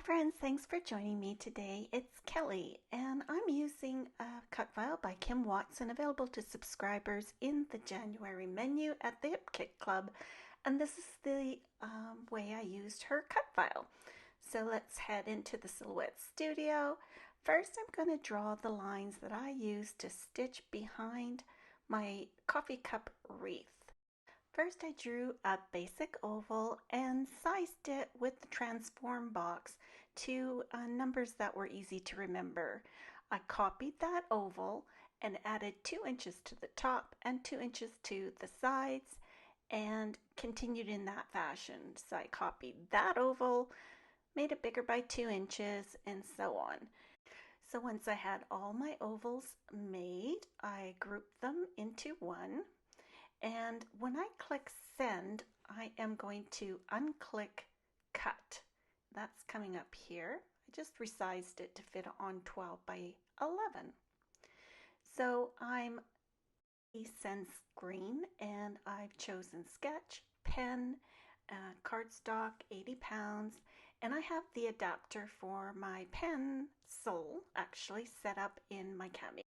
friends, thanks for joining me today. It's Kelly, and I'm using a cut file by Kim Watson available to subscribers in the January menu at the Hip Kit Club. And this is the way I used her cut file. So let's head into the Silhouette Studio. First, I'm going to draw the lines that I use to stitch behind my coffee cup wreath. First, I drew a basic oval and sized it with the transform box to numbers that were easy to remember. I copied that oval and added 2 inches to the top and 2 inches to the sides and continued in that fashion. So I copied that oval, made it bigger by 2 inches, and so on. So once I had all my ovals made, I grouped them into one. And when I click send, I am going to unclick cut. That's coming up here. I just resized it to fit on 12 by 11. So I'm Sense Green and I've chosen sketch, pen, cardstock, 80 pounds, and I have the adapter for my pencil actually set up in my Cameo.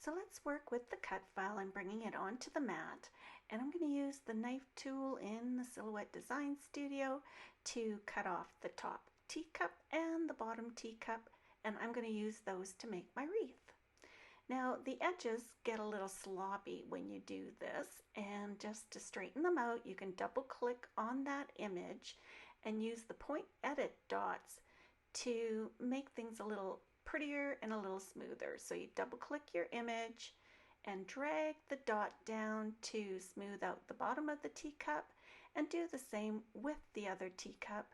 So let's work with the cut file and bringing it onto the mat. And I'm going to use the knife tool in the Silhouette Design Studio to cut off the top teacup and the bottom teacup. And I'm going to use those to make my wreath. Now the edges get a little sloppy when you do this. And just to straighten them out, you can double click on that image and use the point edit dots to make things a little prettier and a little smoother. So you double click your image and drag the dot down to smooth out the bottom of the teacup, and do the same with the other teacup.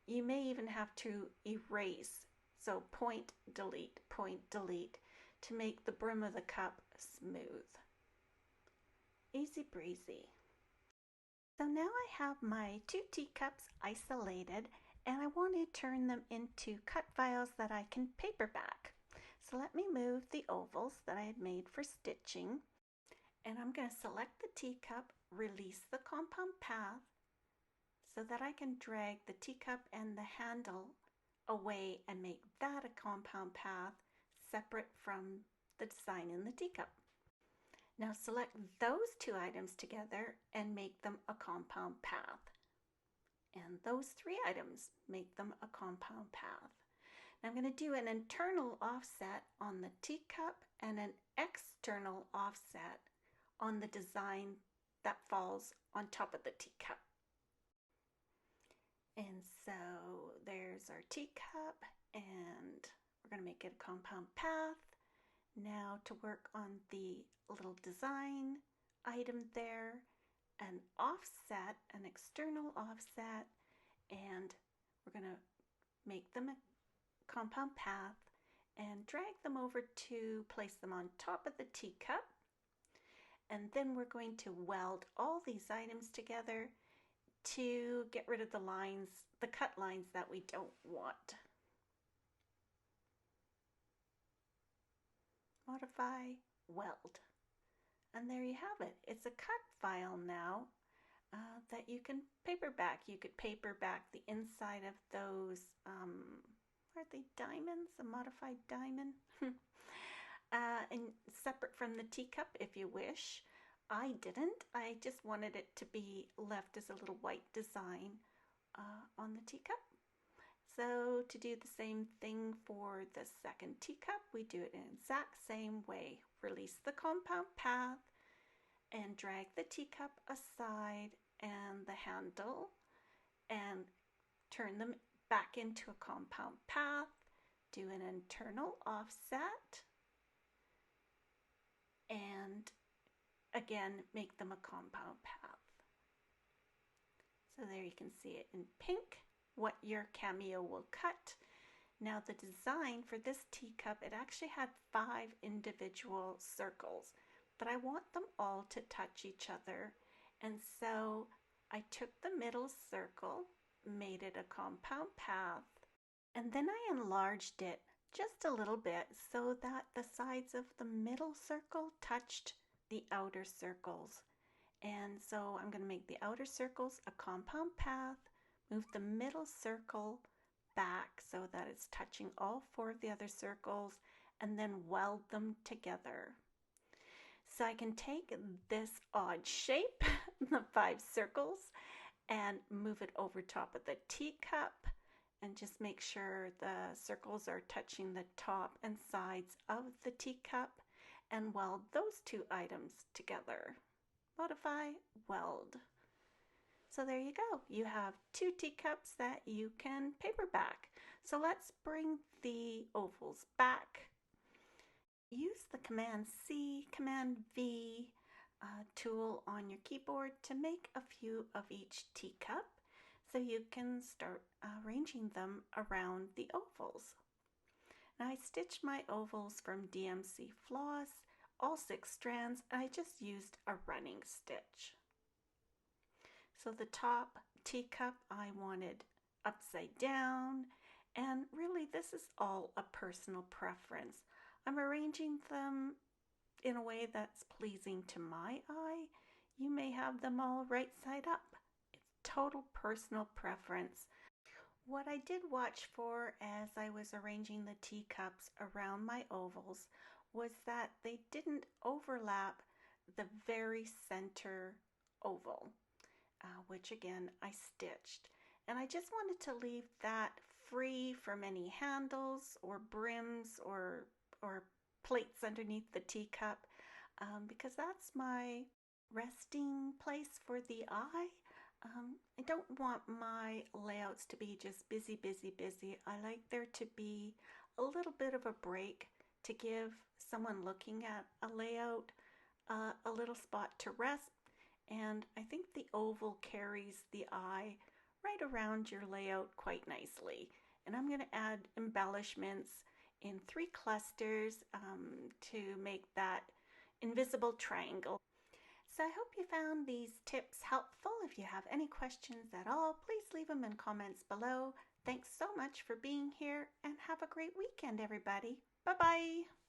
You may even have to erase, so point delete to make the brim of the cup smooth. Easy breezy. So now I have my 2 teacups isolated, and I want to turn them into cut files that I can paperback. So let me move the ovals that I had made for stitching, and I'm going to select the teacup, release the compound path so that I can drag the teacup and the handle away and make that a compound path separate from the design in the teacup. Now select those 2 items together and make them a compound path. And those 3 items make them a compound path. Now I'm going to do an internal offset on the teacup and an external offset on the design that falls on top of the teacup. And so there's our teacup, and we're going to make it a compound path. Now to work on the little design item there, an offset, an external offset, and we're going to make them a compound path and drag them over to place them on top of the teacup. And then we're going to weld all these items together to get rid of the lines, the cut lines that we don't want. Modify, weld. And there you have it. It's a cut file now that you can paperback. You could paperback the inside of those, are they diamonds? A modified diamond? And separate from the teacup if you wish. I didn't. I just wanted it to be left as a little white design on the teacup. So to do the same thing for the second teacup, we do it in the exact same way. Release the compound path and drag the teacup aside and the handle and turn them back into a compound path. Do an internal offset and again make them a compound path. So there you can see it in pink, what your Cameo will cut. Now the design for this teacup, it actually had 5 individual circles, but I want them all to touch each other. And so I took the middle circle, made it a compound path, and then I enlarged it just a little bit so that the sides of the middle circle touched the outer circles. And so I'm going to make the outer circles a compound path, move the middle circle back so that it's touching all 4 of the other circles, and then weld them together. So I can take this odd shape, the 5 circles, and move it over top of the teacup and just make sure the circles are touching the top and sides of the teacup and weld those 2 items together. Modify, weld. So there you go. You have 2 teacups that you can paperback. So let's bring the ovals back. Use the Command C, Command V tool on your keyboard to make a few of each teacup so you can start arranging them around the ovals. Now I stitched my ovals from DMC floss, all 6 strands, and I just used a running stitch. So the top teacup I wanted upside down, and really this is all a personal preference. I'm arranging them in a way that's pleasing to my eye. You may have them all right side up. It's total personal preference. What I did watch for as I was arranging the teacups around my ovals was that they didn't overlap the very center oval, which again I stitched. And I just wanted to leave that free from any handles or brims or plates underneath the teacup, because that's my resting place for the eye. I don't want my layouts to be just busy, busy, busy. I like there to be a little bit of a break to give someone looking at a layout a little spot to rest. And I think the oval carries the eye right around your layout quite nicely. And I'm going to add embellishments in 3 clusters to make that invisible triangle. So I hope you found these tips helpful. If you have any questions at all, please leave them in comments below. Thanks so much for being here and have a great weekend, everybody. Bye-bye.